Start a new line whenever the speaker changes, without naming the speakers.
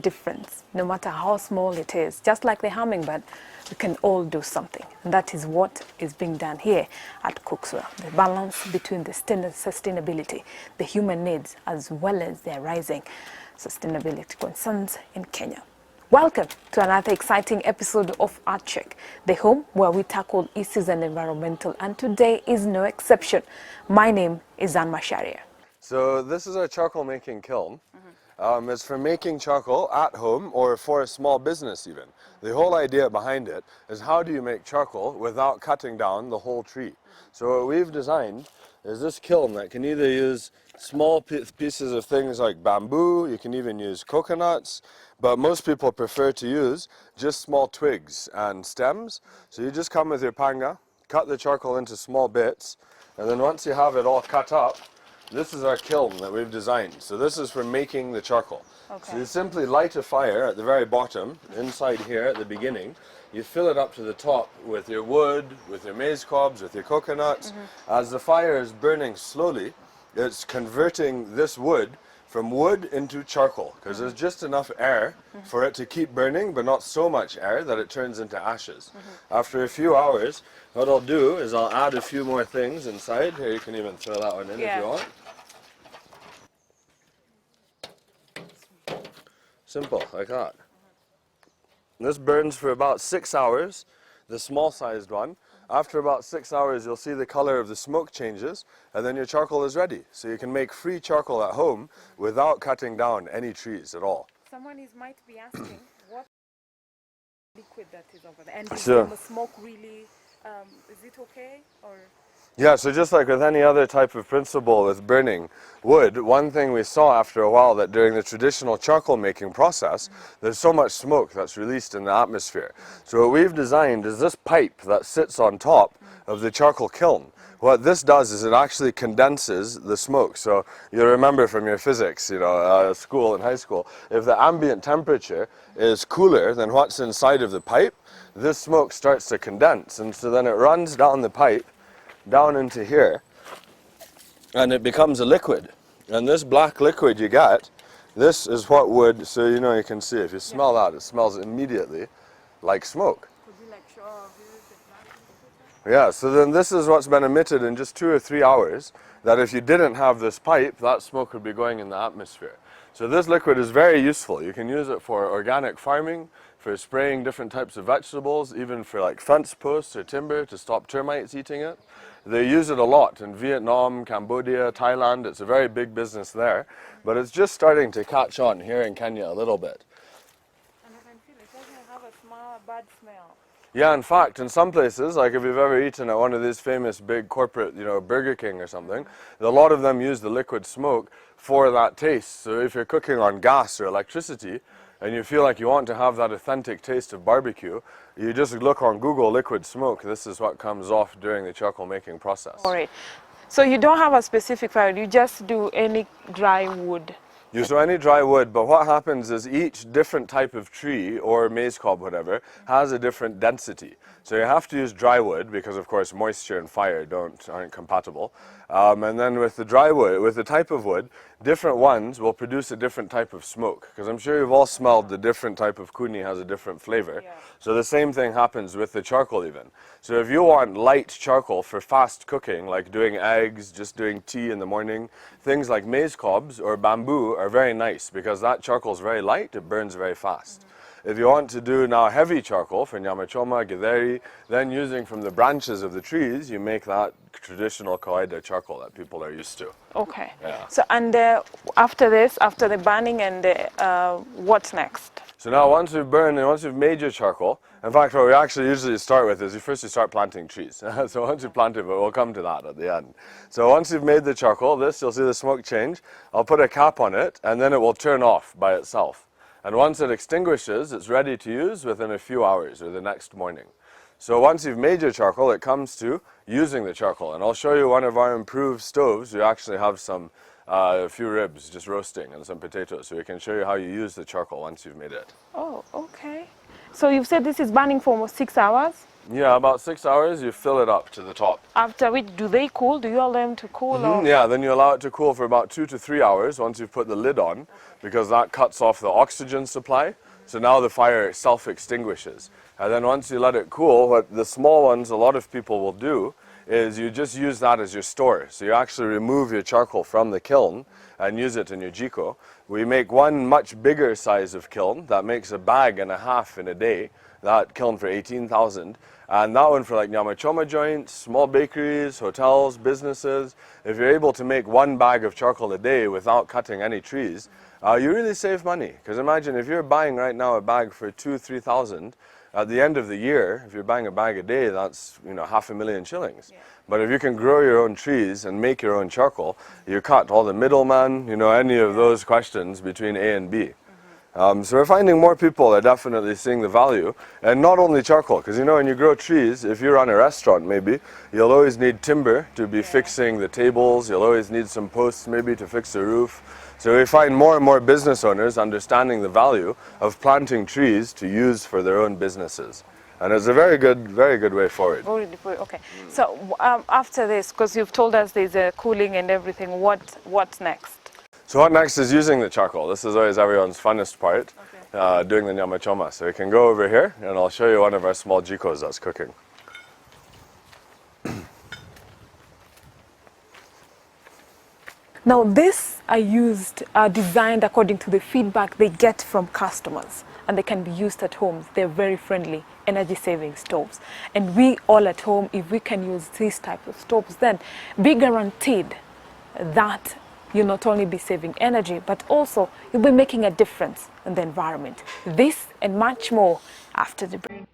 difference, no matter how small it is. Just like the hummingbird, we can all do something. And that is what is being done here at Cookswell. The balance between the sustainability, the human needs, as well as the rising sustainability concerns in Kenya. Welcome to another exciting episode of Art Check, the home where we tackle issues and environmental, and today is no exception. My name is Anne Masharia.
So this is our charcoal making kiln. It's for making charcoal at home or for a small business even. The whole idea behind it is how do you make charcoal without cutting down the whole tree. So what we've designed is this kiln that can either use small pieces of things like bamboo, you can even use coconuts, but most people prefer to use just small twigs and stems. So you just come with your panga, cut the charcoal into small bits, and then once you have it all cut up, this is our kiln that we've designed. So this is for making the charcoal. Okay. So you simply light a fire at the very bottom, inside here at the beginning. You fill it up to the top with your wood, with your maize cobs, with your coconuts. As the fire is burning slowly, it's converting this wood from wood into charcoal, because there's just enough air for it to keep burning, but not so much air that it turns into ashes. After a few hours, what I'll do is I'll add a few more things inside. Here, you can even throw that one in if you want. Simple, like that. This burns for about 6 hours, the small-sized one. After about 6 hours, you'll see the color of the smoke changes, and then your charcoal is ready. So you can make free charcoal at home without cutting down any trees at all.
Someone might be asking what liquid that is over there, and
So,
the smoke really, is it okay, or?
Yeah, so just like with any other type of principle with burning wood, one thing we saw after a while that during the traditional charcoal making process, there's so much smoke that's released in the atmosphere. So what we've designed is this pipe that sits on top of the charcoal kiln. What this does is it actually condenses the smoke. So you remember from your physics, school and high school, if the ambient temperature is cooler than what's inside of the pipe, this smoke starts to condense, and so then it runs down the pipe down into here, and it becomes a liquid. And this black liquid you get, this is what would, so you can see, if you smell that, it smells immediately like smoke. Yeah, so then this is what's been emitted in just 2 or 3 hours, that if you didn't have this pipe, that smoke would be going in the atmosphere. So this liquid is very useful. You can use it for organic farming, for spraying different types of vegetables, even for like fence posts or timber to stop termites eating it. They use it a lot in Vietnam, Cambodia, Thailand. It's a very big business there, but it's just starting to catch on here in Kenya a little bit.
And I can feel it doesn't have a bad smell.
Yeah, in fact, in some places, like if you've ever eaten at one of these famous big corporate, Burger King or something, a lot of them use the liquid smoke for that taste. So if you're cooking on gas or electricity, and you feel like you want to have that authentic taste of barbecue, you just look on Google liquid smoke. This is what comes off during the charcoal making process.
All right. So you don't have a specific fire, you just do any dry wood?
You use any dry wood, but what happens is each different type of tree or maize cob, whatever, has a different density. So you have to use dry wood because, of course, moisture and fire aren't compatible. And then with the dry wood, with the type of wood, different ones will produce a different type of smoke. Because I'm sure you've all smelled the different type of kuni has a different flavor. Yeah. So the same thing happens with the charcoal even. So if you want light charcoal for fast cooking, like doing eggs, just doing tea in the morning, things like maize cobs or bamboo are very nice because that charcoal is very light, it burns very fast. If you want to do now heavy charcoal for nyama choma, githeri, then using from the branches of the trees, you make that traditional kawaida charcoal that people are used to.
Okay.
Yeah.
So, and after this, after the burning, and what's next?
So now once we've burned and once we've made your charcoal, in fact what we actually usually start with is you start planting trees. So once you plant it, but we'll come to that at the end. So once you've made the charcoal, you'll see the smoke change. I'll put a cap on it and then it will turn off by itself. And once it extinguishes, it's ready to use within a few hours or the next morning. So once you've made your charcoal, it comes to using the charcoal. And I'll show you one of our improved stoves. We actually have a few ribs just roasting and some potatoes. So we can show you how you use the charcoal once you've made it.
Oh, okay. So you've said this is burning for almost 6 hours?
Yeah, about 6 hours, you fill it up to the top.
After which, do they cool? Do you allow them to cool? Or?
Yeah, then you allow it to cool for about 2 to 3 hours once you've put the lid on, because that cuts off the oxygen supply. So now the fire self-extinguishes. And then once you let it cool, what the small ones a lot of people will do is you just use that as your store. So you actually remove your charcoal from the kiln and use it in your jiko. We make one much bigger size of kiln that makes a bag and a half in a day. That kiln for 18,000. And that one for like nyama choma joints, small bakeries, hotels, businesses. If you're able to make one bag of charcoal a day without cutting any trees, you really save money. Because imagine if you're buying right now a bag for 2,000–3,000, at the end of the year, if you're buying a bag a day, that's 500,000 shillings. Yeah. But if you can grow your own trees and make your own charcoal, you cut all the middlemen, any of those questions between A and B. So we're finding more people are definitely seeing the value, and not only charcoal, because when you grow trees, if you run a restaurant maybe, you'll always need timber to be fixing the tables, you'll always need some posts maybe to fix the roof. So we find more and more business owners understanding the value of planting trees to use for their own businesses. And it's a very good way forward.
Okay. So after this, because you've told us there's a cooling and everything, what's next?
So what next is using the charcoal. This is always everyone's funnest part, doing the nyama choma. So we can go over here and I'll show you one of our small jikos that's cooking.
Now these are designed according to the feedback they get from customers, and they can be used at home. They're very friendly, energy-saving stoves. And we all at home, if we can use these type of stoves, then be guaranteed that you'll not only be saving energy, but also you'll be making a difference in the environment. This and much more after the break.